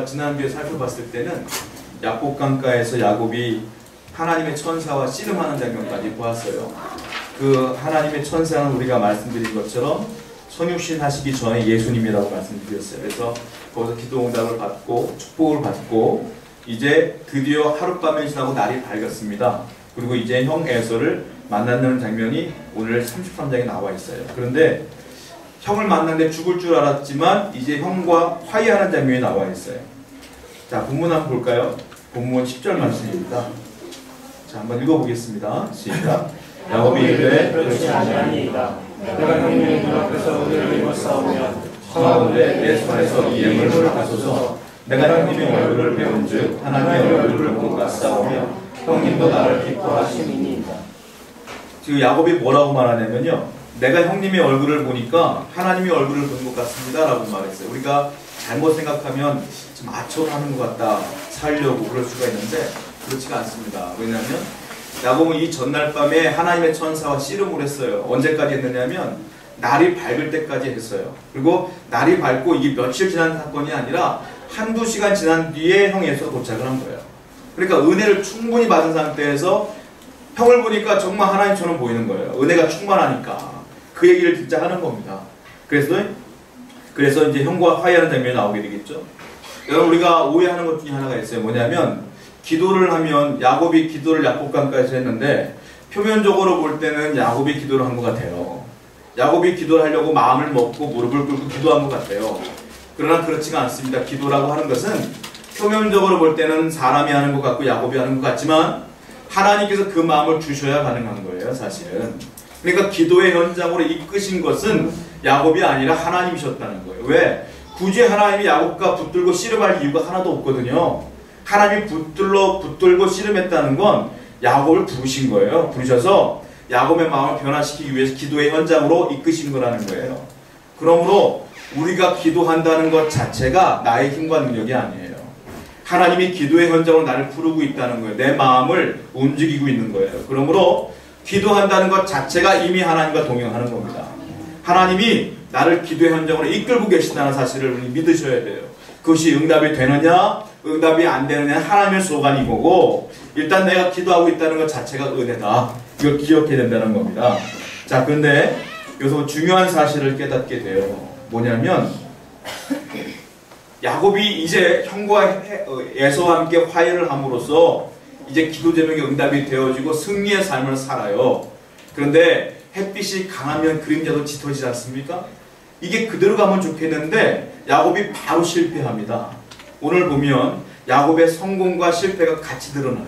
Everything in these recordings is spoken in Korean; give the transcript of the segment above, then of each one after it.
지난주에 살펴봤을 때는 야곱 강가에서 야곱이 하나님의 천사와 씨름하는 장면까지 보았어요. 그 하나님의 천사는 우리가 말씀드린 것처럼 성육신 하시기 전에 예수님이라고 말씀드렸어요. 그래서 거기서 기도 응답을 받고 축복을 받고 이제 드디어 하룻밤이 지나고 날이 밝았습니다. 그리고 이제 형 에서를 만나는 장면이 오늘 33장에 나와 있어요. 그런데 형을 만났는데 죽을 줄 알았지만 이제 형과 화해하는 장면이 나와 있어요. 자, 본문 한번 볼까요? 본문 10절 말씀입니다. 자, 한번 읽어보겠습니다. 시작. 야곱이 이르되 그렇지 아니하니이다. 내가 형님의 눈앞에서 은혜를 입었사오면 청하건대 내 손에서 이 예물을 가소서. 내가 형님의 얼굴을 배운즉 하나님의 얼굴을 본 것 같사오며 형님도 나를 기뻐하시니이다. 지금 야곱이 뭐라고 말하냐면요, 내가 형님의 얼굴을 보니까 하나님의 얼굴을 본 것 같습니다 라고 말했어요. 우리가 잘못 생각하면 좀 아첨하는 것 같다, 살려고 그럴 수가 있는데 그렇지가 않습니다. 왜냐하면 야곱은 이 전날 밤에 하나님의 천사와 씨름을 했어요. 언제까지 했느냐면 날이 밝을 때까지 했어요. 그리고 날이 밝고 이게 며칠 지난 사건이 아니라 한두 시간 지난 뒤에 형에서 도착을 한 거예요. 그러니까 은혜를 충분히 받은 상태에서 형을 보니까 정말 하나님처럼 보이는 거예요. 은혜가 충만하니까. 그 얘기를 진짜 하는 겁니다. 그래서 이제 형과 화해하는 장면이 나오게 되겠죠. 여러분, 우리가 오해하는 것 중에 하나가 있어요. 뭐냐면 기도를 하면 야곱이 기도를 야곱강가에서 했는데 표면적으로 볼 때는 야곱이 기도를 한 것 같아요. 야곱이 기도를 하려고 마음을 먹고 무릎을 꿇고 기도한 것 같아요. 그러나 그렇지가 않습니다. 기도라고 하는 것은 표면적으로 볼 때는 사람이 하는 것 같고 야곱이 하는 것 같지만 하나님께서 그 마음을 주셔야 가능한 거예요, 사실은. 그러니까 기도의 현장으로 이끄신 것은 야곱이 아니라 하나님이셨다는 거예요. 왜? 굳이 하나님이 야곱과 붙들고 씨름할 이유가 하나도 없거든요. 하나님이 붙들고 씨름했다는 건 야곱을 부르신 거예요. 부르셔서 야곱의 마음을 변화시키기 위해서 기도의 현장으로 이끄신 거라는 거예요. 그러므로 우리가 기도한다는 것 자체가 나의 힘과 능력이 아니에요. 하나님이 기도의 현장으로 나를 부르고 있다는 거예요. 내 마음을 움직이고 있는 거예요. 그러므로 기도한다는 것 자체가 이미 하나님과 동행하는 겁니다. 하나님이 나를 기도의 현장으로 이끌고 계신다는 사실을 우리 믿으셔야 돼요. 그것이 응답이 되느냐 응답이 안 되느냐 하나님의 소관인 거고, 일단 내가 기도하고 있다는 것 자체가 은혜다. 이걸 기억해야 된다는 겁니다. 자, 그런데 여기서 중요한 사실을 깨닫게 돼요. 뭐냐면 야곱이 이제 형과 에서와 함께 화해를 함으로써 이제 기도 제목이 응답이 되어지고 승리의 삶을 살아요. 그런데 햇빛이 강하면 그림자도 짙어지지 않습니까? 이게 그대로 가면 좋겠는데 야곱이 바로 실패합니다. 오늘 보면 야곱의 성공과 실패가 같이 드러나요.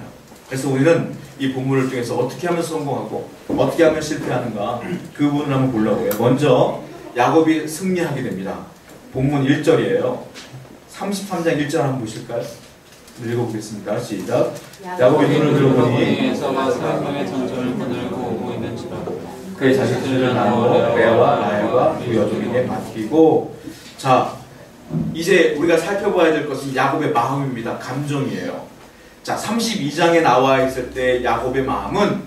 그래서 우리는 이 본문을 통해서 어떻게 하면 성공하고 어떻게 하면 실패하는가 그 부분을 한번 보려고요. 먼저 야곱이 승리하게 됩니다. 본문 1절이에요. 33장 1절 한번 보실까요? 읽어보겠습니다. 시작. 야곱이 눈을 들어보니 에서가 3명의 전전을 거들고 오고 있는지라 그의 자식들을 나누어 레아와 라헬과 두 여종에게 맡기고. 자, 이제 우리가 살펴봐야 될 것은 야곱의 마음입니다. 감정이에요. 자, 32장에 나와 있을 때 야곱의 마음은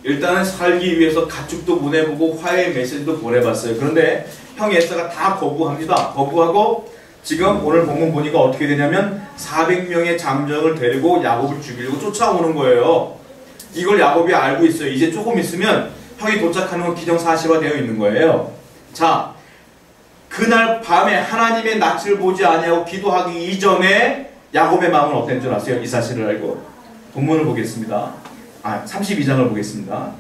일단은 살기 위해서 가축도 보내보고 화해 메시지도 보내봤어요. 그런데 형 에서가 다 거부합니다. 거부하고 지금 오늘 본문 보니까 어떻게 되냐면 400명의 장정을 데리고 야곱을 죽이려고 쫓아오는 거예요. 이걸 야곱이 알고 있어요. 이제 조금 있으면 형이 도착하는 건 기정사실화되어 있는 거예요. 자, 그날 밤에 하나님의 낯을 보지 아니하고 기도하기 이전에 야곱의 마음은 어땠는 줄 아세요? 이 사실을 알고. 본문을 보겠습니다. 32장을 보겠습니다.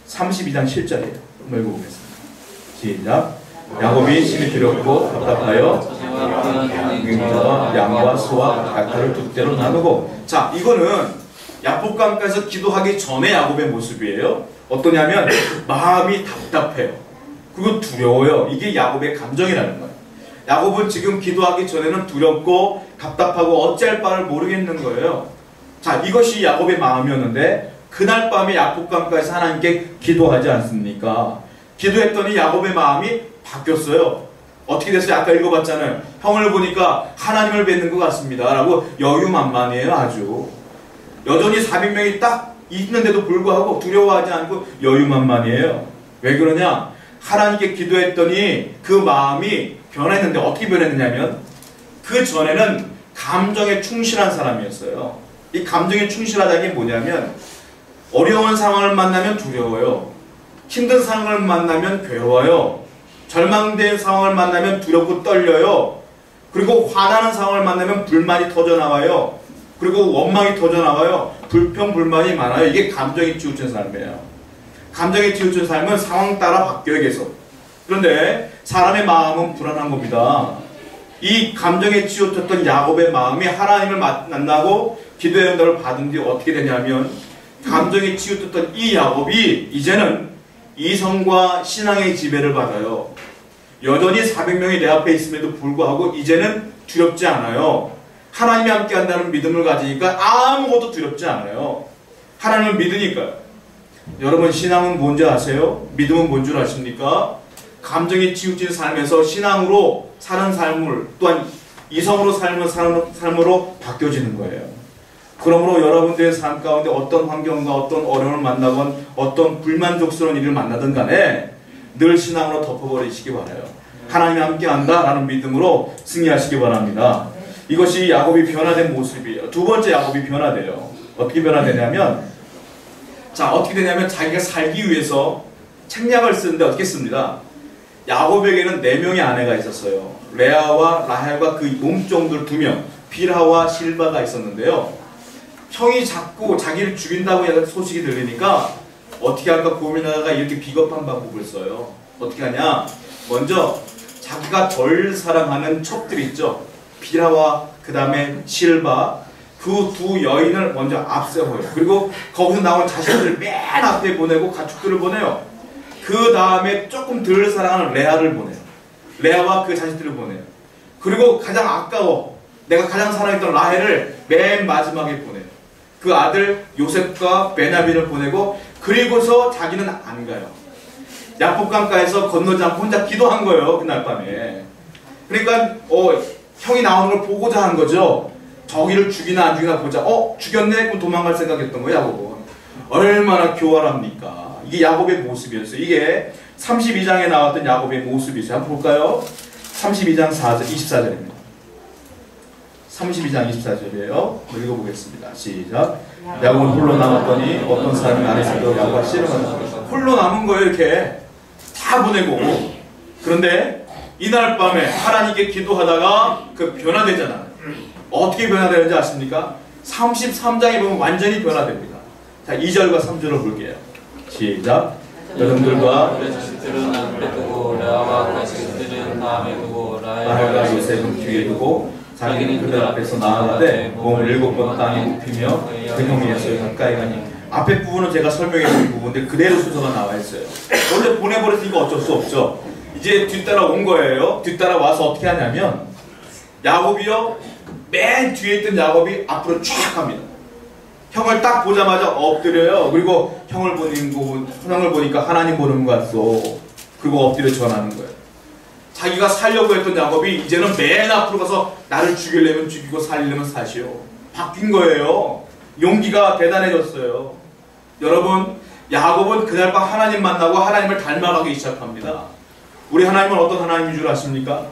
32장 7절이에요. 한번 읽어보겠습니다. 시작. 야곱이 심히 두렵고 답답하여 능자와 양과 소와 닭들을 두 대로 나누고. 자, 이거는 야복강가에서 기도하기 전에 야곱의 모습이에요. 어떠냐면 마음이 답답해요. 그리고 두려워요. 이게 야곱의 감정이라는 거예요. 야곱은 지금 기도하기 전에는 두렵고 답답하고 어찌할 바를 모르겠는 거예요. 자, 이것이 야곱의 마음이었는데 그날 밤에 야복강가에서 하나님께 기도하지 않습니까? 기도했더니 야곱의 마음이 바뀌었어요. 어떻게 됐어요? 아까 읽어봤잖아요. 형을 보니까 하나님을 뵙는 것 같습니다 라고 여유만만해요. 아주 여전히 400명이 딱 있는데도 불구하고 두려워하지 않고 여유만만해요. 왜 그러냐? 하나님께 기도했더니 그 마음이 변했는데 어떻게 변했느냐면 그 전에는 감정에 충실한 사람이었어요. 이 감정에 충실하다는 게 뭐냐면 어려운 상황을 만나면 두려워요. 힘든 상황을 만나면 괴로워요. 절망된 상황을 만나면 두렵고 떨려요. 그리고 화나는 상황을 만나면 불만이 터져나와요. 그리고 원망이 터져나와요. 불평, 불만이 많아요. 이게 감정이 치우친 삶이에요. 감정이 치우친 삶은 상황 따라 바뀌어요, 계속. 그런데 사람의 마음은 불안한 겁니다. 이 감정에 치우쳤던 야곱의 마음이 하나님을 만나고 기도의 응답을 받은 뒤 어떻게 되냐면 감정에 치우쳤던 이 야곱이 이제는 이성과 신앙의 지배를 받아요. 여전히 400명이 내 앞에 있음에도 불구하고 이제는 두렵지 않아요. 하나님이 함께 한다는 믿음을 가지니까 아무것도 두렵지 않아요. 하나님을 믿으니까요. 여러분 신앙은 뭔지 아세요? 믿음은 뭔 줄 아십니까? 감정에 치우친 삶에서 신앙으로 사는 삶을 또한 이성으로 사는 삶으로 바뀌어지는 거예요. 그러므로 여러분들의 삶 가운데 어떤 환경과 어떤 어려움을 만나건 어떤 불만족스러운 일을 만나든 간에 늘 신앙으로 덮어버리시기 바라요. 하나님이 함께한다라는 믿음으로 승리하시기 바랍니다. 이것이 야곱이 변화된 모습이에요. 두 번째 야곱이 변화돼요. 어떻게 변화되냐면 어떻게 되냐면 자기가 살기 위해서 책략을 쓰는데 어떻게 씁니다. 야곱에게는 4명의 아내가 있었어요. 레아와 라헬과 그 몸종들 2명, 빌하와 실바가 있었는데요. 형이 자꾸 자기를 죽인다고 소식이 들리니까 어떻게 할까 고민하다가 이렇게 비겁한 방법을 써요. 어떻게 하냐? 먼저 자기가 덜 사랑하는 척들 있죠. 빌하와 그 다음에 실바, 그 두 여인을 먼저 앞세워요. 그리고 거기서 나온 자식들을 맨 앞에 보내고 가축들을 보내요. 그 다음에 조금 덜 사랑하는 레아를 보내요. 레아와 그 자식들을 보내요. 그리고 가장 아까워 내가 가장 사랑했던 라헬을 맨 마지막에 보내요. 그 아들 요셉과 베냐민을 보내고 그리고서 자기는 안 가요. 야복강가에서 건너지 않고 혼자 기도한 거예요. 그날 밤에. 그러니까 형이 나오는 걸 보고자 한 거죠. 저기를 죽이나 안 죽이나 보자. 죽였네? 그럼 도망갈 생각했던 거예요. 야곱은. 얼마나 교활합니까? 이게 야곱의 모습이었어요. 이게 32장에 나왔던 야곱의 모습이죠. 한번 볼까요? 32장 24절입니다. 32장 24절이에요. 읽어보겠습니다. 시작. 야곱은 홀로 남았더니 어떤 사람이 안에서도 야곱과 씨름하는 홀로 남은 거예요. 이렇게 다 보내고. 그런데 이날 밤에 하나님께 기도하다가 그 변화되잖아요. 어떻게 변화되는지 아십니까? 33장에 보면 완전히 변화됩니다. 자, 2절과 3절을 볼게요. 시작. 여러분들과 자식들은 앞에 두고 레아와 자식들은 다음에 두고 라헬과 요셉은 뒤에 두고 자기는 그들 앞에서 나아가되 몸을 7번 땅에 눕히며 그 형이 예수에 가까이 가니 앞에 부분은 제가 설명해 드린 부분인데 그대로 순서가 나와 있어요. 원래 보내버렸으니까 어쩔 수 없죠. 이제 뒤따라 온 거예요. 뒤따라 와서 어떻게 하냐면 야곱이요 맨 뒤에 있던 야곱이 앞으로 쫙 갑니다. 형을 딱 보자마자 엎드려요. 그리고 형을 보니까 하나님 보는 것 같소. 그리고 엎드려 전하는 거예요. 자기가 살려고 했던 야곱이 이제는 맨 앞으로 가서 나를 죽이려면 죽이고 살리려면 사시오. 바뀐 거예요. 용기가 대단해졌어요. 여러분, 야곱은 그날 밤 하나님 만나고 하나님을 닮아가기 시작합니다. 우리 하나님은 어떤 하나님인 줄 아십니까?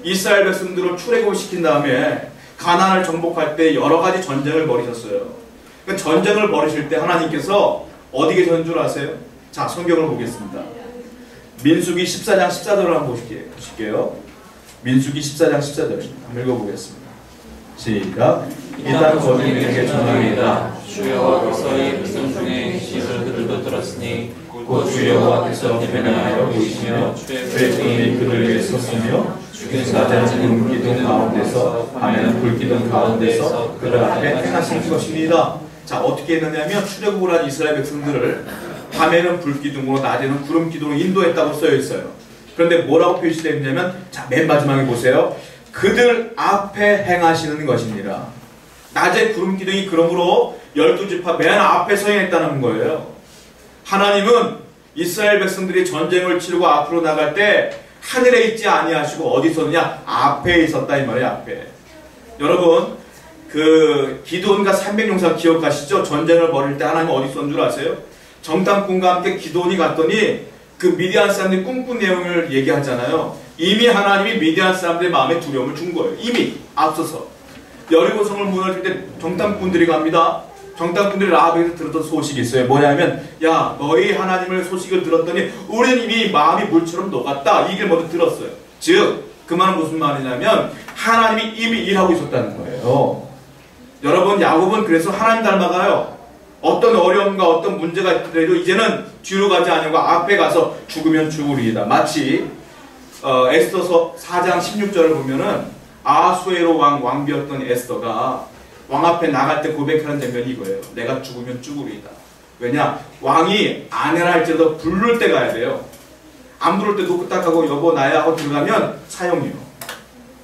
이스라엘 백성들을 출애굽시킨 다음에 가나안을 정복할 때 여러 가지 전쟁을 벌이셨어요. 그러니까 전쟁을 벌이실 때 하나님께서 어디 계셨는 줄 아세요? 자, 성경을 보겠습니다. 민수기 14장 14절을 한번 보실게요. 민수기 14장 14절입니다. 한번 읽어보겠습니다. 시작. 이단 거주민에게 전하리이다. 주 여호와께서 이 백성 중에 시를 그들도 들었으니 곧 주 여호와께서 대면하여 보이시며 주의 손이 그들 위에 섰으며 낮에는 불기둥 가운데서 밤에는 불기둥 가운데서 그들 앞에 행하신 것입니다. 자, 어떻게 했느냐면 출애굽을 한 이스라엘 백성들을 밤에는 불기둥으로 낮에는 구름기둥으로 인도했다고 쓰여 있어요. 그런데 뭐라고 표시되어 있냐면 자, 맨 마지막에 보세요. 그들 앞에 행하시는 것입니다. 낮에 구름기둥이 그러므로 12지파 맨 앞에 서 있다는 거예요. 하나님은 이스라엘 백성들이 전쟁을 치르고 앞으로 나갈 때 하늘에 있지 아니하시고 어디 있었느냐? 앞에 있었다 이 말이에요. 앞에. 여러분, 그 기드온과 300용사 기억하시죠? 전쟁을 벌일 때 하나님 어디 있었는 줄 아세요? 정탐꾼과 함께 기드온이 갔더니 그 미디안 사람들이 꿈꾼 내용을 얘기하잖아요. 이미 하나님이 미디안 사람들의 마음에 두려움을 준 거예요. 이미 앞서서. 여리고성을 무너질 때 정탐꾼들이 갑니다. 정탐꾼들이 라합에게서 들었던 소식이 있어요. 뭐냐면 야 너희 하나님의 소식을 들었더니 우리는 이미 마음이 물처럼 녹았다. 이 얘기를 먼저 들었어요. 즉 그 말은 무슨 말이냐면 하나님이 이미 일하고 있었다는 거예요. 여러분 야곱은 그래서 하나님 닮아가요. 어떤 어려움과 어떤 문제가 있더라도 이제는 뒤로 가지 않고 앞에 가서 죽으면 죽으리이다. 마치 에스더서 4장 16절을 보면은 아수에로 왕비였던 에스더가 왕 앞에 나갈 때 고백하는 장면이 이거예요. 내가 죽으면 죽으리이다. 왜냐? 왕이 아내라 할지라도 부를 때 가야 돼요. 안 부를 때 놓고 딱 하고 여보 나야 하고 들어가면 사형이요.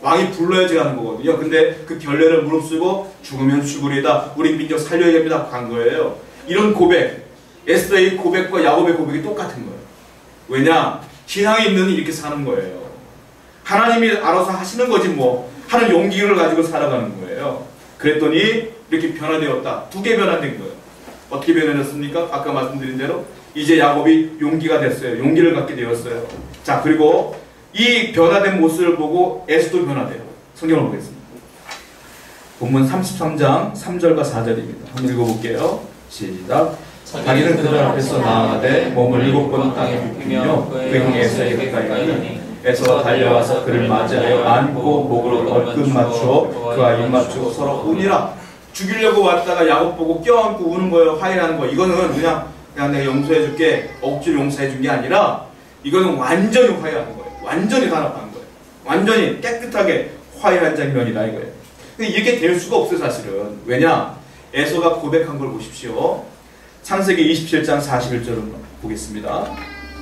왕이 불러야지 가는 거거든요. 근데 그 결례를 무릅쓰고 죽으면 죽으리이다. 우리 민족 살려야 됩니다. 간 거예요. 이런 고백, 에스더의 고백과 야곱의 고백이 똑같은 거예요. 왜냐? 신앙이 있는 이렇게 사는 거예요. 하나님이 알아서 하시는 거지 뭐 하는 용기를 가지고 살아가는 거예요. 그랬더니 이렇게 변화되었다. 두 개 변화된 거예요. 어떻게 변화됐습니까? 아까 말씀드린 대로 이제 야곱이 용기가 됐어요. 용기를 갖게 되었어요. 자 그리고 이 변화된 모습을 보고 에스도 변화돼요. 성경을 보겠습니다. 본문 33장 3절과 4절입니다. 한번 읽어볼게요. 시작. 자기는 그들 앞에서 나아가되 몸을 7번 땅에 눕히며 그 형이 에서에게 가까이 에서가 달려와서 그를 맞이하여 안고 목으로 얼끝 맞추어 그와 입 맞추고 서로 우니라. 죽이려고 왔다가 야곱 보고 껴안고 우는 거예요. 화해하는 거. 이거는 그냥 내가 용서해줄게 억지로 용서해준 게 아니라 이거는 완전히 화해하는 거예요. 완전히 단합하는 거예요. 완전히 깨끗하게 화해한 장면이다 이거예요. 근데 이렇게 될 수가 없어요 사실은. 왜냐? 에서가 고백한 걸 보십시오. 창세기 27장 41절을 보겠습니다.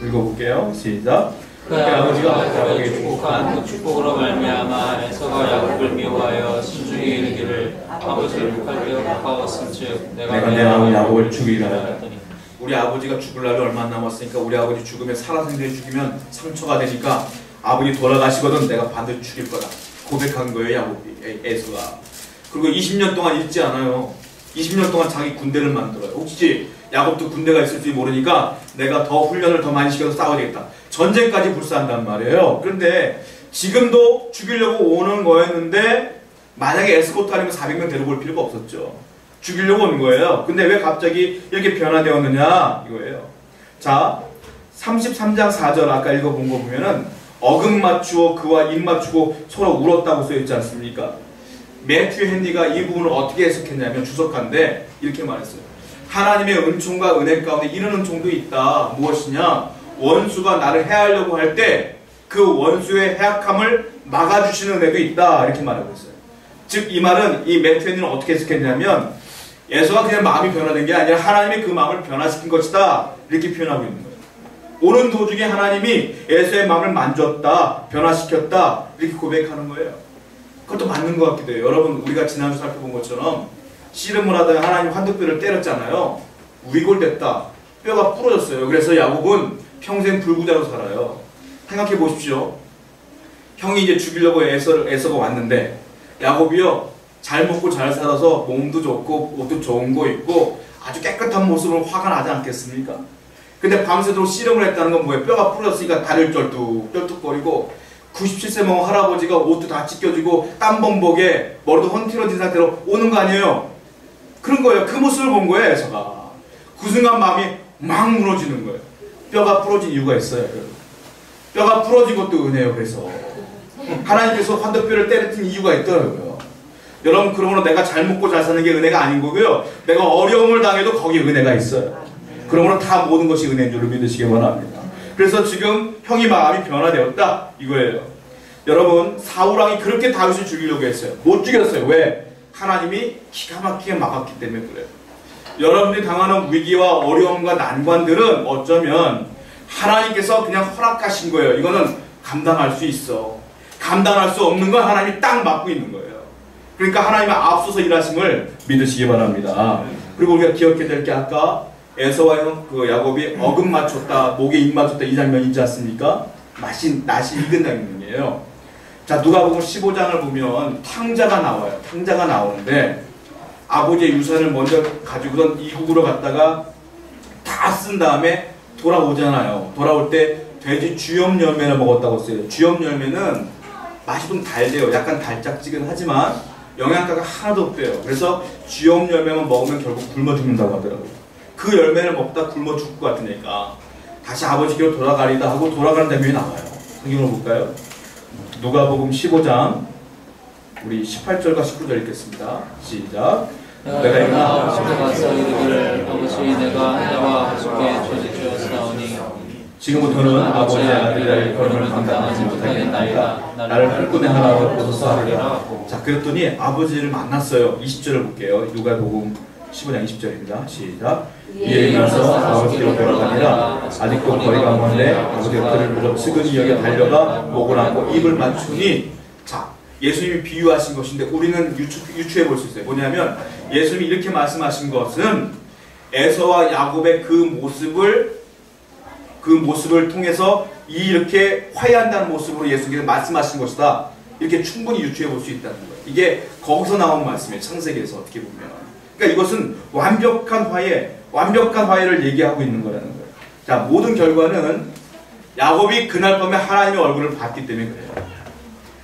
읽어볼게요. 시작. 그 아버지가 야곱에게 축복한 그 축복으로 말미암아 에서가 야곱을 미워하여 신중히 이르기를 아버지를 욕하려 가까웠은즉 내가 내 아우 야곱을 죽이리라. 우리 아버지가 죽을 날이 얼마 안 남았으니까 우리 아버지 죽으면 살아생전에 죽이면 상처가 되니까 아버지 돌아가시거든 내가 반드시 죽일 거다. 고백한 거예요 야곱이 에서가. 그리고 20년 동안 잊지 않아요. 20년 동안 자기 군대를 만들어요. 혹시 야곱도 군대가 있을지 모르니까 내가 더 훈련을 더 많이 시켜서 싸워야 되겠다. 전쟁까지 불사한단 말이에요. 그런데 지금도 죽이려고 오는 거였는데 만약에 에스코트 아니면 400명 데리고 올 필요가 없었죠. 죽이려고 오는 거예요. 근데 왜 갑자기 이렇게 변화되었느냐 이거예요. 자 33장 4절 아까 읽어본 거 보면은 어금 맞추어 그와 입 맞추고 서로 울었다고 써있지 않습니까? 매튜 헨리가 이 부분을 어떻게 해석했냐면 주석가인데 이렇게 말했어요. 하나님의 은총과 은혜 가운데 이런 은총도 있다. 무엇이냐? 원수가 나를 해하려고 할 때 그 원수의 해악함을 막아주시는 은혜도 있다. 이렇게 말하고 있어요. 즉 이 말은 이 매튜 헨리는 어떻게 해석했냐면 에서가 그냥 마음이 변화된 게 아니라 하나님이 그 마음을 변화시킨 것이다. 이렇게 표현하고 있는 거예요. 오는 도중에 하나님이 에서의 마음을 만졌다. 변화시켰다. 이렇게 고백하는 거예요. 그것도 맞는 것 같기도 해요. 여러분 우리가 지난주 살펴본 것처럼 씨름을 하다가 하나님 환도뼈를 때렸잖아요. 위골됐다. 뼈가 부러졌어요. 그래서 야곱은 평생 불구자로 살아요. 생각해 보십시오. 형이 이제 죽이려고 에서가 왔는데 야곱이요 잘 먹고 잘 살아서 몸도 좋고 옷도 좋은 거 입고 아주 깨끗한 모습으로 화가 나지 않겠습니까? 근데 밤새도록 씨름을 했다는 건 뭐예요? 뼈가 부러졌으니까 다리를 쩔뚝쩔뚝거리고 97세 먹은 할아버지가 옷도 다 찢겨지고 땀범벅에 머리도 헌티러진 상태로 오는 거 아니에요? 그런 거예요. 그 모습을 본 거예요 에서가. 그 순간 마음이 막 무너지는 거예요. 뼈가 부러진 이유가 있어요. 뼈가 부러진 것도 은혜예요. 그래서 하나님께서 환도뼈를 때려친 이유가 있더라고요. 여러분 그러므로 내가 잘 먹고 잘 사는 게 은혜가 아닌 거고요. 내가 어려움을 당해도 거기에 은혜가 있어요. 그러므로 다 모든 것이 은혜인 줄을 믿으시기 바랍니다. 그래서 지금 형이 마음이 변화되었다 이거예요. 여러분 사울왕이 그렇게 다윗을 죽이려고 했어요. 못 죽였어요. 왜? 하나님이 기가 막히게 막았기 때문에 그래요. 여러분들이 당하는 위기와 어려움과 난관들은 어쩌면 하나님께서 그냥 허락하신 거예요. 이거는 감당할 수 있어. 감당할 수 없는 건 하나님이 딱 막고 있는 거예요. 그러니까 하나님의 앞서서 일하심을 믿으시기 바랍니다. 그리고 우리가 기억해야 될 게 아까 에서와 그 야곱이 어금 맞췄다, 목에 입 맞췄다 이 장면 있지 않습니까? 낯이 익은 장면이에요. 자 누가복음 15장을 보면 탕자가 나와요. 탕자가 나오는데 아버지의 유산을 먼저 가지고선 이국으로 갔다가 다 쓴 다음에 돌아오잖아요. 돌아올 때 돼지 주염 열매를 먹었다고 써요. 주염 열매는 맛이 좀 달대요. 약간 달짝지근하지만 영양가가 하나도 없대요. 그래서 쥐염 열매만 먹으면 결국 굶어 죽는다고 하더라고요. 그 열매를 먹다 굶어 죽을 것 같으니까 다시 아버지께로 돌아가리다 하고 돌아가는 장면이 나와요. 성경을 볼까요? 누가복음 15장 우리 18절과 19절 읽겠습니다. 시작. 내가 일어나 집에 가서 이르기를 아버지 내가 내와 아버지께 죄를 지었사오니 지금부터는 아버지의 아들이라 걸음을 감당하지 못하겠나이다. 나를 풀꾼의 하나로 보소서 하리라. 자, 그랬더니 아버지를 만났어요. 20절을 볼게요. 누가복음 15장 20절입니다. 시작. 이에 일어나서 아버지께로 돌아가니라. 아직도 거리가 먼데 아버지가 그를 불러 측은히 여겨 달려가 목을 안고 입을 맞추니. 자, 예수님이 비유하신 것인데 우리는 유추해 볼 수 있어요. 뭐냐면 예수님이 이렇게 말씀하신 것은 에서와 야곱의 그 모습을 통해서 이렇게 화해한다는 모습으로 예수님께서 말씀하신 것이다. 이렇게 충분히 유추해 볼 수 있다는 거예요. 이게 거기서 나온 말씀이에요. 창세기에서 어떻게 보면. 그러니까 이것은 완벽한 화해를 얘기하고 있는 거라는 거예요. 자, 모든 결과는 야곱이 그날 밤에 하나님의 얼굴을 봤기 때문에 그래요.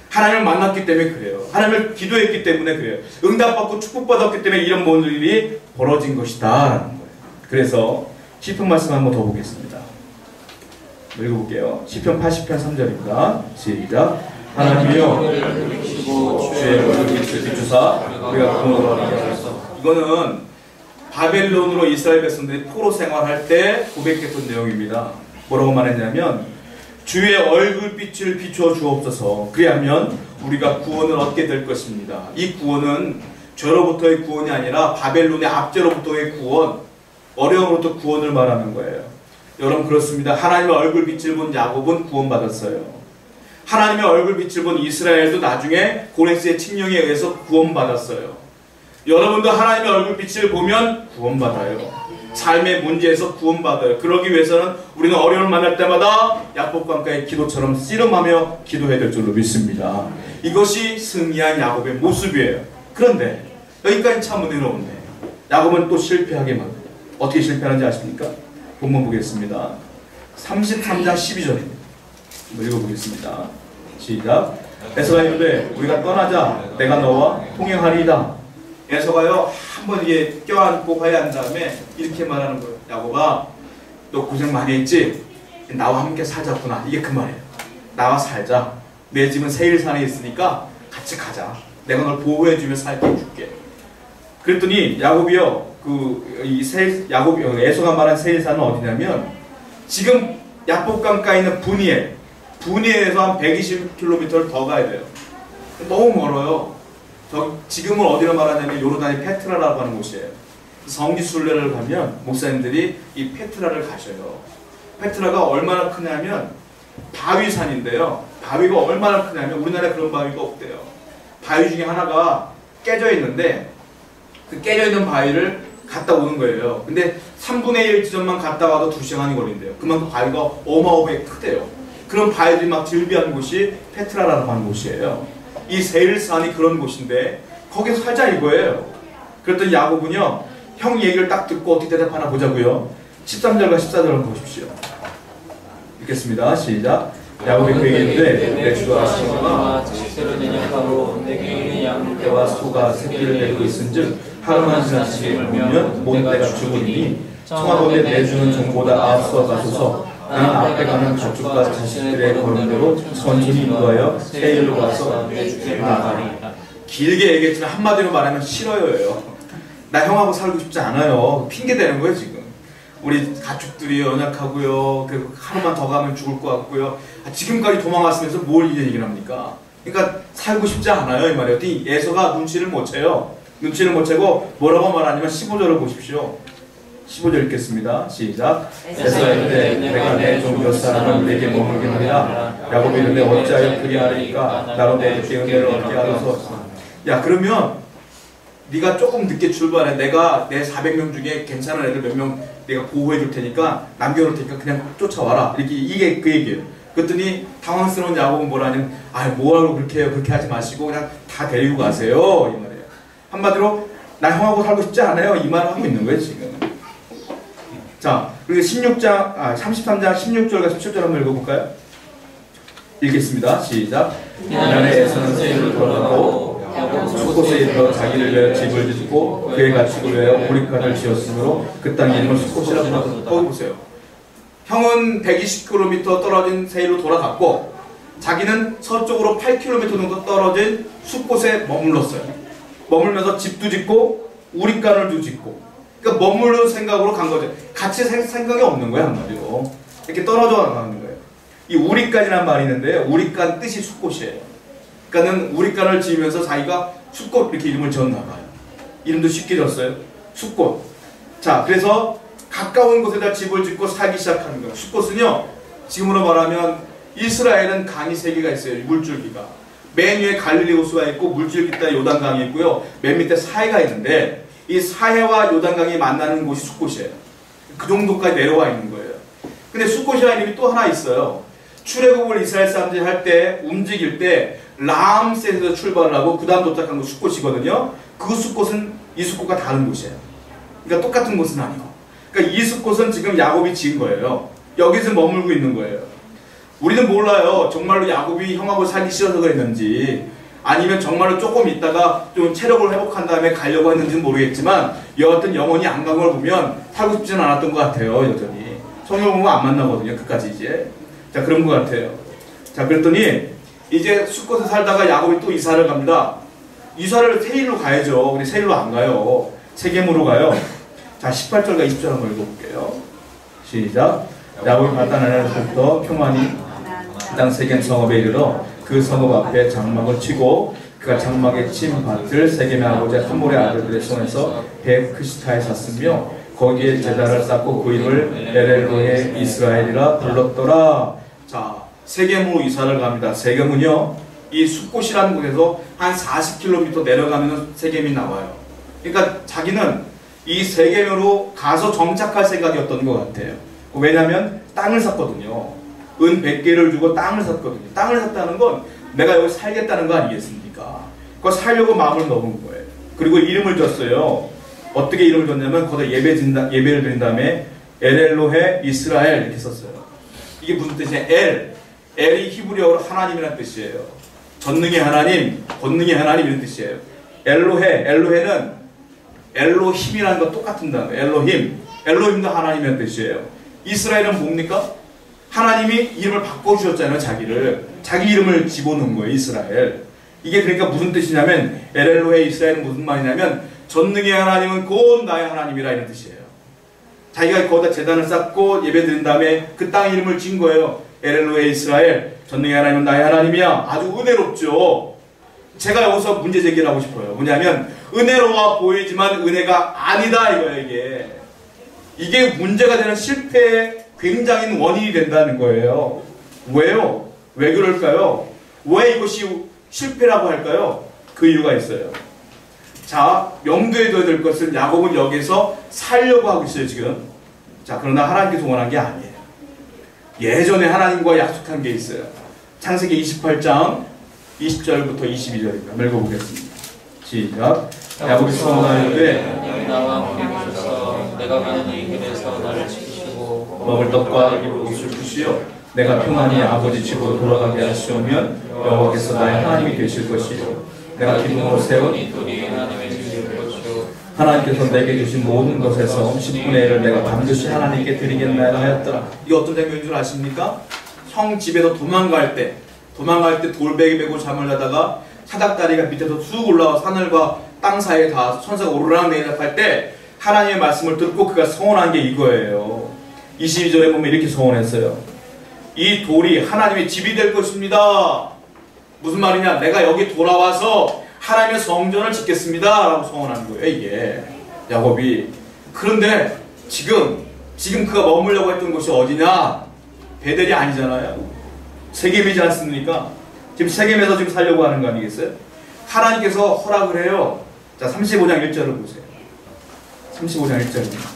하나님을 만났기 때문에 그래요. 하나님을 기도했기 때문에 그래요. 응답받고 축복받았기 때문에 이런 모든 일이 벌어진 것이다 라는 거예요. 그래서 시편 말씀 한번 더 보겠습니다. 읽어볼게요. 시편 80편 3절입니다. 시작. 하나님이여 주의 얼굴을 비추사 우리가 구원을 얻게 하소서. 이거는 바벨론으로 이스라엘 백성들이 포로 생활할 때 고백했던 내용입니다. 뭐라고 말했냐면 주의 얼굴빛을 비추어 주옵소서. 그리하면 우리가 구원을 얻게 될 것입니다. 이 구원은 죄로부터의 구원이 아니라 바벨론의 압제로부터의 구원, 어려움으로부터 구원을 말하는 거예요. 여러분 그렇습니다. 하나님의 얼굴빛을 본 야곱은 구원받았어요. 하나님의 얼굴빛을 본 이스라엘도 나중에 고레스의 칙령에 의해서 구원받았어요. 여러분도 하나님의 얼굴빛을 보면 구원받아요. 삶의 문제에서 구원받아요. 그러기 위해서는 우리는 어려움을 만날 때마다 야곱강가의 기도처럼 씨름하며 기도해야 될 줄로 믿습니다. 이것이 승리한 야곱의 모습이에요. 그런데 여기까지 참 은혜로운데 야곱은 또 실패하게 만들어요. 어떻게 실패하는지 아십니까? 본문 보겠습니다. 33장 12절입니다. 읽어보겠습니다. 시작. 에서가 이르되 우리가 떠나자 내가 너와 통행하리이다. 에서가요 한번 이게 껴안고 화해한 다음에 이렇게 말하는 거예요. 야곱아 너 고생 많이 했지? 나와 함께 살자꾸나. 이게 그 말이에요. 나와 살자. 내 집은 세일산에 있으니까 같이 가자. 내가 널 보호해주며 살게 해줄게. 그랬더니 야곱이요 에서가 말한 세일산은 어디냐면 지금 야복강가에 있는 분이엘에서 한 120km를 더 가야 돼요. 너무 멀어요. 지금은 어디로 말하냐면 요르단의 페트라라고 하는 곳이에요. 성지순례를 가면 목사님들이 이 페트라를 가셔요. 페트라가 얼마나 크냐면 바위산인데요. 바위가 얼마나 크냐면 우리나라에 그런 바위가 없대요. 바위 중에 하나가 깨져 있는데 그 깨져 있는 바위를 갔다 오는 거예요. 근데 3분의 1 지점만 갔다 와도 2시간이 걸린대요. 그만큼 바위가 어마어마하게 크대요. 그런 바위들이 막 즐비한 곳이 페트라라고 하는 곳이에요. 이 세일산이 그런 곳인데 거기서 살자 이거예요. 그랬더니 야곱은요 형 얘기를 딱 듣고 어떻게 대답하나 보자고요. 13절과 14절을 보십시오. 읽겠습니다. 시작. 야곱이 그에게 이르되 내 주가 아시노라 새로 내년하고 내 귀인의 양떼와 소가 새끼를 내고 있은즉 하루만 지나치게 보면 못 내가 죽으니 청하건대 내 주는 종보다 앞서 가소서. 나는 앞에 가는 가축과 자식들의 걸음대로 천천히 인도하여 세일로 가서 내 주께 나가리. 길게 얘기했지만 한마디로 말하면 싫어요예요. 나 형하고 살고 싶지 않아요. 핑계 대는 거예요 지금. 우리 가축들이 연약하고요. 그리고 하루만 더 가면 죽을 것 같고요. 지금까지 도망왔으면서 뭘 이제 얘기를 합니까? 그러니까 살고 싶지 않아요 이 말이에요. 에서가 눈치를 못 채요. 눈치를 못 채고 뭐라고 말하냐면 15절을 보십시오. 15절 읽겠습니다. 시작. 에서가 이르되 내가 내 종 몇 사람을 내게 머물게 하리라. 야곱이 이르되 어찌하여 그리하리까 나로 내 주께를 얻게 하소서. 야 그러면 네가 조금 늦게 출발해. 내가 내 400명 중에 괜찮은 애들 몇 명 내가 보호해 줄 테니까 남겨놓을 테니까 그냥 쫓아와라. 이게 그 얘기예요. 그랬더니 당황스러운 야곱은 뭐라냐면 뭐하러 그렇게 해요. 그렇게 하지 마시고 그냥 다 데리고 가세요 이 말이에요. 한마디로 나 형하고 살고 싶지 않아요 이 말을 하고 있는 거예요 지금. 자, 그리고 33장 16절과 17절 한번 읽어볼까요? 읽겠습니다. 시작. 이날에서는 세일을 돌아가고 숫곳에 이르러 자기를 위하여 집을 짓고 그의 가축을 위하여 우리간을 지었으므로 그 땅 이름을 숫곳이라고 하더라. 거기 보세요. 형은 120km 떨어진 세일로 돌아갔고 자기는 서쪽으로 8km 정도 떨어진 숫곳에 머물렀어요. 머물면서 집도 짓고 우리간을도 짓고, 그러니까 머무르는 생각으로 간 거죠. 같이 생각이 없는 거예요, 한마디로. 이렇게 떨어져 나가는 거예요. 이 우리간이라는 말이 있는데 우리간 뜻이 숫곳이에요. 그러니까는 우리간을 지으면서 자기가 숫곳 이렇게 이름을 지었나 봐요. 이름도 쉽게 졌어요. 숫곳. 자, 그래서 가까운 곳에다 집을 짓고 살기 시작하는 거예요. 숫곳은요, 지금으로 말하면 이스라엘은 강이 3개가 있어요. 물줄기가. 맨 위에 갈릴리 호수가 있고 물줄기 따라 요단강이 있고요. 맨 밑에 사해가 있는데 이 사해와 요단강이 만나는 곳이 숫곳이에요. 그 정도까지 내려와 있는 거예요. 근데 숫곳이라는 이름이 또 하나 있어요. 출애굽을 이스라엘 사람들이 할 때, 움직일 때 라암셋에서 출발을 하고 그 다음 도착한 곳 숫곳이거든요. 그 숫곳은 이 숫곳과 다른 곳이에요. 그러니까 똑같은 곳은 아니고, 그러니까 이 숫곳은 지금 야곱이 지은 거예요. 여기서 머물고 있는 거예요. 우리는 몰라요. 정말로 야곱이 형하고 살기 싫어서 그랬는지, 아니면 정말로 조금 있다가 좀 체력을 회복한 다음에 가려고 했는지는 모르겠지만, 여하튼 영원히 안 간 걸 보면 살고 싶지는 않았던 것 같아요. 여전히 성경 보면 안 만나거든요. 끝까지 이제. 자, 그런 것 같아요. 자, 그랬더니 이제 숫곳에 살다가 야곱이 또 이사를 갑니다. 이사를 세일로 가야죠. 근데 세일로 안 가요. 세겜으로 가요. 자, 18절과 20절 한번 읽어볼게요. 시작. 야곱이 바다나라에서부터 평안히 땅 세겜 성읍에 이르러 그 성읍 앞에 장막을 치고 그가 장막에 친 밭을 세겜의 아버지 하몰의 아들들의 손에서 베크시타에 샀으며 거기에 제단을 쌓고 그 이름을 엘엘로헤 이스라엘이라 불렀더라. 자, 세겜으로 이사를 갑니다. 세겜은요, 이 숫곳이라는 곳에서 한 40km 내려가면 세겜이 나와요. 그러니까 자기는 이 세겜으로 가서 정착할 생각이었던 것 같아요. 왜냐하면 땅을 샀거든요. 은 100개를 주고 땅을 샀거든요. 땅을 샀다는 건 내가 여기 살겠다는 거 아니겠습니까? 그거 살려고 마음을 넣은 거예요. 그리고 이름을 줬어요. 어떻게 이름을 줬냐면 거기다 예배를 드린 다음에 엘엘로헤 이스라엘 이렇게 썼어요. 이게 무슨 뜻이에요? 엘이 히브리어로 하나님이라는 뜻이에요. 전능의 하나님, 권능의 하나님 이런 뜻이에요. 엘로헤는 엘로힘이라는 거 똑같은 단어. 엘로힘도 하나님이라는 뜻이에요. 이스라엘은 뭡니까? 하나님이 이름을 바꿔주셨잖아요. 자기 이름을 집어넣은 거예요. 이스라엘. 이게 그러니까 무슨 뜻이냐면 엘로헤 이스라엘은 무슨 말이냐면 전능의 하나님은 곧 나의 하나님이라 이런 뜻이에요. 자기가 거기다 제단을 쌓고 예배 드린 다음에 그 땅 이름을 지은 거예요. 엘로헤 이스라엘, 전능의 하나님은 나의 하나님이야. 아주 은혜롭죠. 제가 여기서 문제 제기를 하고 싶어요. 뭐냐면 은혜로워 보이지만 은혜가 아니다 이거예요. 이게 문제가 되는 실패의 굉장히 원인이 된다는 거예요. 왜요? 왜 그럴까요? 왜 이것이 실패라고 할까요? 그 이유가 있어요. 자, 염두에 둬야 될 것은 야곱은 여기서 살려고 하고 있어요, 지금. 자, 그러나 하나님께서 원한 게 아니에요. 예전에 하나님과 약속한 게 있어요. 창세기 28장 20절부터 22절입니다. 읽어보겠습니다. 시작. 야곱이 소원하여되 나와 함께 계셔서 내가 가는 이 길에서 나를 지키시고 먹을 떡과 입을 옷을 주시어 내가 평안히 아버지 집으로 돌아가게 하시오면 여호와께서 나의 하나님이 되실 것이요 내가 기둥으로 세운 이 돌이 하나님의 집일 것이요 하나님께서 내게 주신 모든 것에서 10분의 1을 내가 반드시 하나님께 드리겠나이다 하였더라. 이게 어떤 장면인 줄 아십니까? 형 집에서 도망갈 때 돌베개 메고 잠을 자다가 사닥다리가 밑에서 쑥 올라와 하늘과 땅 사이에 다 천사가 오르락내리락 할 때 하나님의 말씀을 듣고 그가 소원한 게 이거예요. 22절에 보면 이렇게 소원했어요. 이 돌이 하나님의 집이 될 것입니다. 무슨 말이냐? 내가 여기 돌아와서 하나님의 성전을 짓겠습니다 라고 소원한 거예요. 이게 야곱이. 그런데 지금 그가 머물려고 했던 곳이 어디냐? 베델이 아니잖아요. 세겜이지 않습니까? 지금 세겜에서 지금 살려고 하는 거 아니겠어요? 하나님께서 허락을 해요. 자, 35장 1절을 보세요. 35장 1절입니다.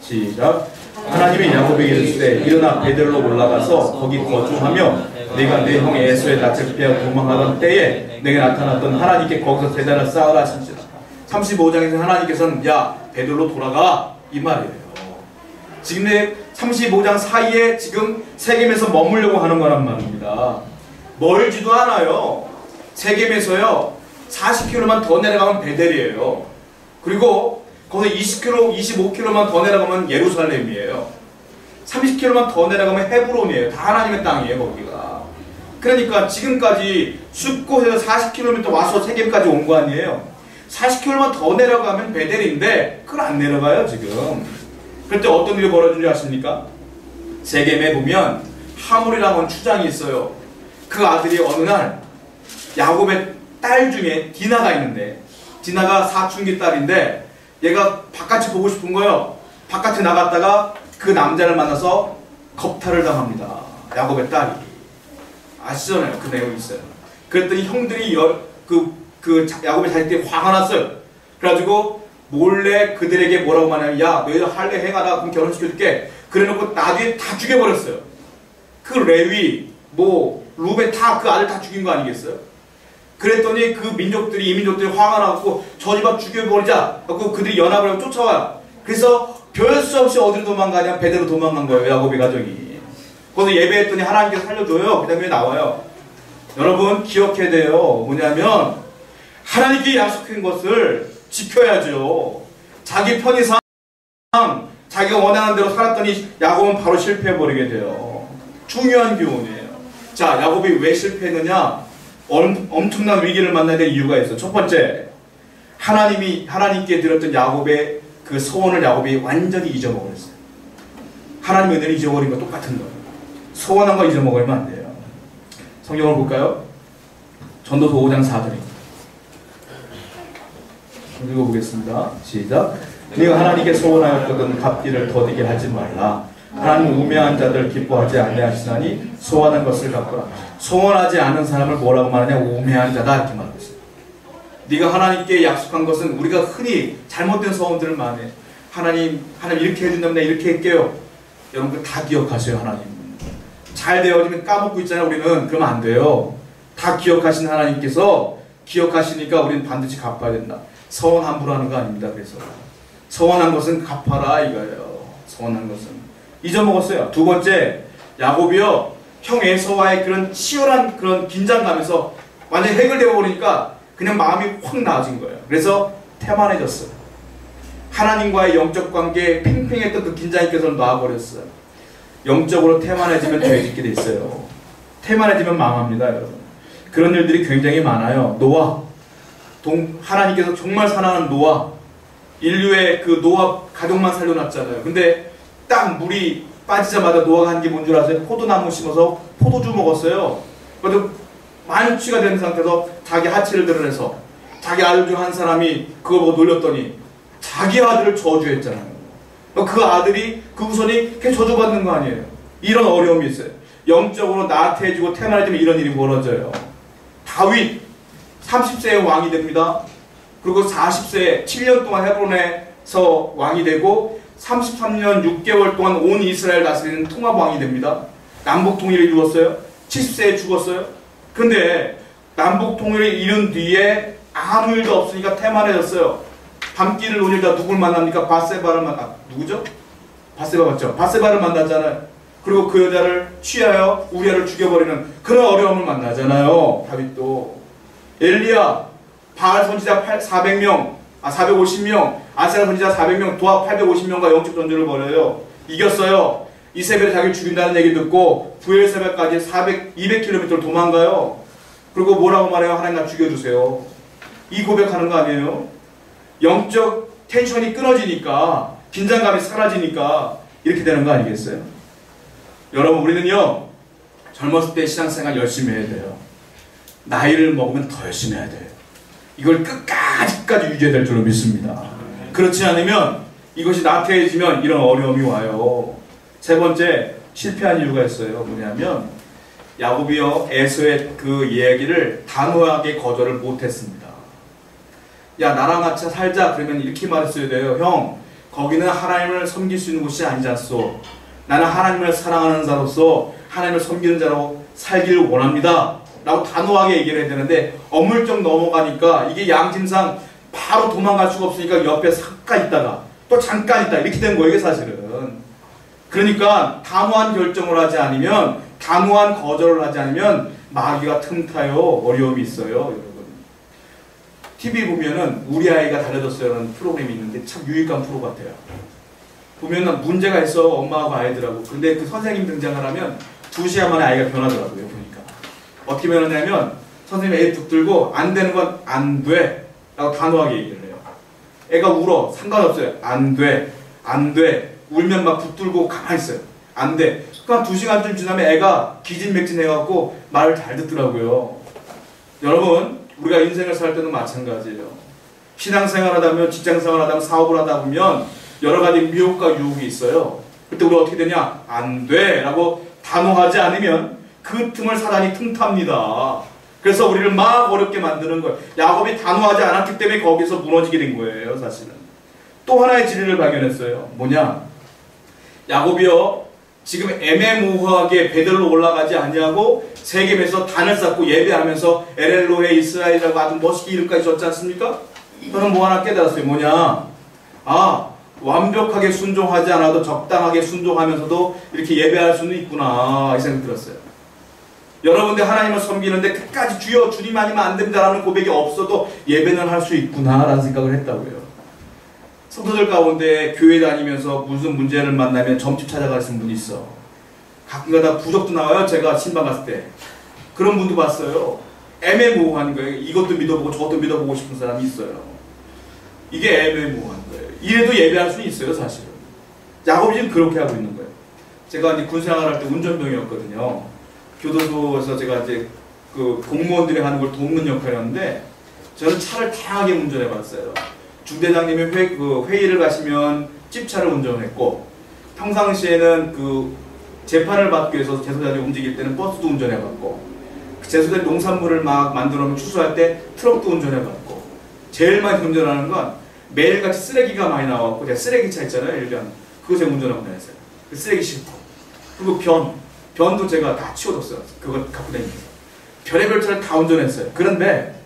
시작. 하나님이 야곱에게 이르시되 일어나 베델로 올라가서 거기 거주하며 네가 내 형 에서의 낯을 피하고 도망하던 때에 내게 나타났던 하나님께 거기서 제단을 쌓으라 하시니라. 35장에서 하나님께서는 야 베델로 돌아가 이 말이에요. 지금 35장 사이에 지금 세겜에서 머물려고 하는 거란 말입니다. 멀지도 않아요. 세겜에서요 40km만 더 내려가면 베델이에요. 그리고 거기서 20km, 25km만 더 내려가면 예루살렘이에요. 30km만 더 내려가면 헤브론이에요. 다 하나님의 땅이에요, 거기가. 그러니까 지금까지 숫곳에서 40km 와서 세겜까지 온 거 아니에요. 40km만 더 내려가면 베델인데 그걸 안 내려가요, 지금. 그때 어떤 일이 벌어진 줄 아십니까? 세겜에 보면 하물이라는 추장이 있어요. 그 아들이 어느 날 야곱의 딸 중에 디나가 있는데, 디나가 사춘기 딸인데 얘가 바깥이 보고 싶은 거예요. 바깥에 나갔다가 그 남자를 만나서 겁탈을 당합니다. 야곱의 딸이. 아시잖아요, 그 내용이 있어요. 그랬더니 형들이 야곱의 자식들이 화가 났어요. 그래가지고 몰래 그들에게 뭐라고 말하냐면, 야, 너희들 할래 행하다, 그럼 결혼시켜줄게. 그래놓고 나중에 다 죽여버렸어요. 그 레위, 루벤 다 그 아들 다 죽인 거 아니겠어요? 그랬더니 그 민족들이, 이 민족들이 화가 나고 저 집안 죽여버리자. 그래서 그들이 연합을 하고 쫓아와요. 그래서 별 수 없이 어디로 도망가냐? 베델로 도망간 거예요, 야곱의 가정이. 거기서 예배했더니 하나님께서 살려줘요. 그 다음에 나와요. 여러분 기억해야 돼요. 뭐냐면 하나님께 약속한 것을 지켜야죠. 자기 편의상 자기가 원하는 대로 살았더니 야곱은 바로 실패해버리게 돼요. 중요한 교훈이에요. 자, 야곱이 왜 실패했느냐? 엄청난 위기를 만나야 될 이유가 있어요. 첫 번째, 하나님께 드렸던 야곱의 그 소원을 야곱이 완전히 잊어먹었어요. 하나님의 은혜를 잊어버린 거 똑같은 거예요. 소원한 거 잊어먹으면 안 돼요. 성경을 볼까요? 전도서 5장 4절입니다. 읽어보겠습니다. 시작. 네가 하나님께 소원하였거든 갚기를 더디게 하지 말라. 하나님 우매한 자들 기뻐하지 아니하시나니 소원한 것을 갚으라. 소원하지 않은 사람을 뭐라고 말하냐? 우매한 자다, 이렇게 말하고 있어요. 네가 하나님께 약속한 것은, 우리가 흔히 잘못된 소원들을 말해. 하나님 이렇게 해준다면 내가 이렇게 할게요. 여러분 다 기억하세요. 하나님 잘 되어지면 까먹고 있잖아요. 우리는. 그러면 안 돼요. 다 기억하신 하나님께서 기억하시니까 우리는 반드시 갚아야 된다. 서원 함부로 하는 거 아닙니다. 그래서 서원한 것은 갚아라 이거예요. 서원한 것은. 잊어먹었어요. 두 번째, 야곱이요, 형 에서와의 그런 치열한 그런 긴장감에서 완전히 해결되어 버리니까 그냥 마음이 확 나아진 거예요. 그래서 태만해졌어요. 하나님과의 영적 관계에 팽팽했던 그 긴장이 계속 놔버렸어요. 영적으로 태만해지면 죄짓게 돼 있어요. 태만해지면 망합니다, 여러분. 그런 일들이 굉장히 많아요. 노아, 하나님께서 정말 사랑하는 노아, 인류의 그 노아 가족만 살려놨잖아요. 근데 딱 물이 빠지자마자 노아가 한 게 뭔 줄 아세요? 포도나무 심어서 포도주 먹었어요. 그래도 만취가 된 상태에서 자기 하체를 드러내서 자기 아들 중 한 사람이 그거 보고 놀렸더니 자기 아들을 저주했잖아요. 그 아들이, 그 후손이 걔 저주받는 거 아니에요. 이런 어려움이 있어요. 영적으로 나태해지고 태만해지면 이런 일이 벌어져요. 다윗 30세에 왕이 됩니다. 그리고 40세에 7년 동안 헤브론에서 왕이 되고 33년 6개월 동안 온 이스라엘 다스리는 통합왕이 됩니다. 남북 통일을 이루었어요. 70세에 죽었어요. 근데 남북 통일을 이룬 뒤에 아무 일도 없으니까 태만해졌어요. 밤길을 논일다 누굴 만납니까? 바세바를 누구죠? 바세바 맞죠? 바세바를 만났잖아요. 그리고 그 여자를 취하여 우리아를 죽여버리는 그런 어려움을 만나잖아요. 다윗도. 엘리야, 바알 선지자 450명, 아세라 선지자 400명, 도합 850명과 영적 전쟁을 벌여요. 이겼어요. 이세벨이 자기를 죽인다는 얘기 듣고 부엘세벨까지 200km를 도망가요. 그리고 뭐라고 말해요? 하나님 나 죽여주세요. 이 고백하는 거 아니에요? 영적 텐션이 끊어지니까, 긴장감이 사라지니까 이렇게 되는 거 아니겠어요? 여러분, 우리는요, 젊었을 때 신앙생활 열심히 해야 돼요. 나이를 먹으면 더 열심히 해야 돼요. 이걸 끝까지 유지해야 될 줄로 믿습니다. 그렇지 않으면 이것이 나태해지면 이런 어려움이 와요. 세 번째, 실패한 이유가 있어요. 뭐냐면 야곱이요, 에서의 그 이야기를 단호하게 거절을 못했습니다. 야, 나랑 같이 살자. 그러면 이렇게 말했어야 돼요. 형, 거기는 하나님을 섬길 수 있는 곳이 아니지 않소. 나는 하나님을 사랑하는 자로서 하나님을 섬기는 자로 살기를 원합니다. 라고 단호하게 얘기를 해야 되는데 어물쩍 넘어가니까 이게 양심상 바로 도망갈 수가 없으니까 옆에 잠깐 있다가 또 잠깐 있다 이렇게 된 거예요. 이게 사실은. 그러니까 단호한 결정을 하지 않으면, 단호한 거절을 하지 않으면 마귀가 틈타요. 어려움이 있어요, 여러분. TV 보면은 우리 아이가 달려졌어요라는 프로그램이 있는데 참 유익한 프로 같아요. 보면은 문제가 있어 엄마하고 아이들하고. 근데 그 선생님 등장을 하면 2시간 만에 아이가 변하더라고요. 보니까 어떻게 변하냐면 선생님이 애 붙들고 안 되는 건 안 돼 라고 단호하게 얘기를 해요. 애가 울어 상관없어요. 안 돼, 안 돼. 울면 막 붙들고 가만히 있어요. 안 돼. 그러니까 2시간쯤 지나면 애가 기진맥진해갖고 말을 잘 듣더라고요. 여러분, 우리가 인생을 살 때는 마찬가지예요. 신앙생활 하다 보면, 직장생활 하다 보면, 사업을 하다 보면 여러 가지 미혹과 유혹이 있어요. 그때 우리가 어떻게 되냐? 안 돼! 라고 단호하지 않으면 그 틈을 사단이 틈탑니다. 그래서 우리를 막 어렵게 만드는 거예요. 야곱이 단호하지 않았기 때문에 거기서 무너지게 된 거예요, 사실은. 또 하나의 진리를 발견했어요. 뭐냐? 야곱이요, 지금 애매모호하게 베들로 올라가지 아니하고 세겜에서 단을 쌓고 예배하면서 엘엘로헤 이스라엘이라고 아주 멋있게 이름까지 줬지 않습니까? 저는 뭐 하나 깨달았어요. 뭐냐? 아, 완벽하게 순종하지 않아도 적당하게 순종하면서도 이렇게 예배할 수는 있구나, 이 생각이 들었어요. 여러분들 하나님을 섬기는데 끝까지 주여 주님 아니면 안 됩니다라는 고백이 없어도 예배는 할 수 있구나라는 생각을 했다고요. 성도들 가운데 교회 다니면서 무슨 문제를 만나면 점집 찾아가시는 분이 있어. 가끔가다 부적도 나와요. 제가 신방 갔을 때 그런 분도 봤어요. 애매모호한 거예요. 이것도 믿어보고 저것도 믿어보고 싶은 사람이 있어요. 이게 애매모호한 거예요. 이래도 예배할 수는 있어요, 사실은. 야곱이 지금 그렇게 하고 있는 거예요. 제가 이제 군생활 할 때 운전병이었거든요. 교도소에서 제가 이제 그 공무원들이 하는 걸 돕는 역할이었는데 저는 차를 다양하게 운전해봤어요. 중대장님이 회의를 가시면 찝차를 운전했고, 평상시에는 그 재판을 받기 위해서 재소자들이 움직일 때는 버스도 운전해봤고, 재소자들이 농산물을 막 만들어 놓으면 추수할 때 트럭도 운전해봤고, 제일 많이 운전하는 건 매일같이 쓰레기가 많이 나왔고, 제가 쓰레기차 있잖아요, 일변. 그거 제가 운전하고 다녔어요. 그 쓰레기 싣고. 그리고 변도 제가 다 치워뒀어요. 그거 갖고 다니면서. 별의별 차를 다 운전했어요. 그런데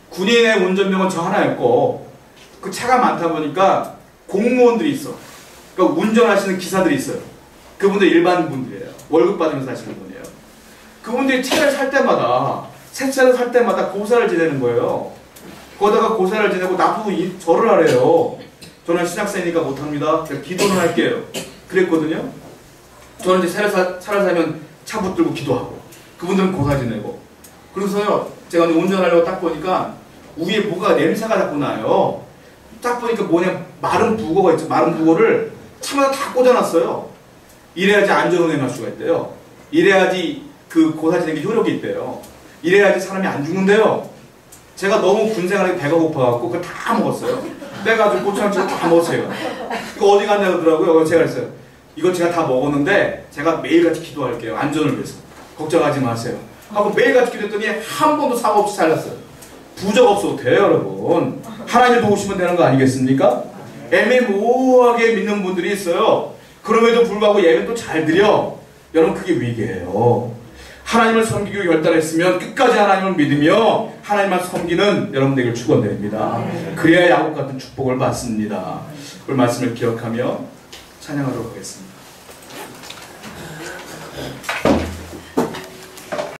군인의 운전병은 저 하나였고, 그 차가 많다 보니까 공무원들이 있어. 그러니까 운전하시는 기사들이 있어요. 그분들 일반 분들이에요. 월급 받으면서 하시는 분이에요. 그분들이 차를 살 때마다, 새 차를 살 때마다 고사를 지내는 거예요. 거기다가 고사를 지내고 나보고 절을 하래요. 저는 신학생이니까 못합니다. 제가 기도는 할게요. 그랬거든요. 저는 이제 차를 사면 차 붙들고 기도하고, 그분들은 고사 지내고. 그래서요, 제가 운전하려고 딱 보니까 위에 뭐가 냄새가 자꾸 나요. 딱 보니까 뭐냐, 마른 북어가 있죠. 마른 북어를 차마다 다 꽂아놨어요. 이래야지 안전운행할 수가 있대요. 이래야지 그 고사 지내기 효력이 있대요. 이래야지 사람이 안 죽는데요. 제가 너무 군생활에 배가 고파갖고 그걸 다 먹었어요. 빼가지고 고추장찌개 다 먹었어요. 그거 어디 갔냐고 그러더라고요. 제가 그랬어요. 이거 제가 다 먹었는데 제가 매일같이 기도할게요. 안전을 위해서. 걱정하지 마세요. 하고 매일같이 기도했더니 한 번도 사고 없이 살았어요. 부적 없어도 돼요, 여러분. 하나님을 도우시면 되는 거 아니겠습니까? 애매모호하게 믿는 분들이 있어요. 그럼에도 불구하고 예배는 또 잘 드려. 여러분, 그게 위기예요. 하나님을 섬기기로 결단했으면 끝까지 하나님을 믿으며 하나님만 섬기는 여러분들에게 축원드립니다. 그래야 야곱 같은 축복을 받습니다. 그 말씀을 기억하며 찬양하도록 하겠습니다.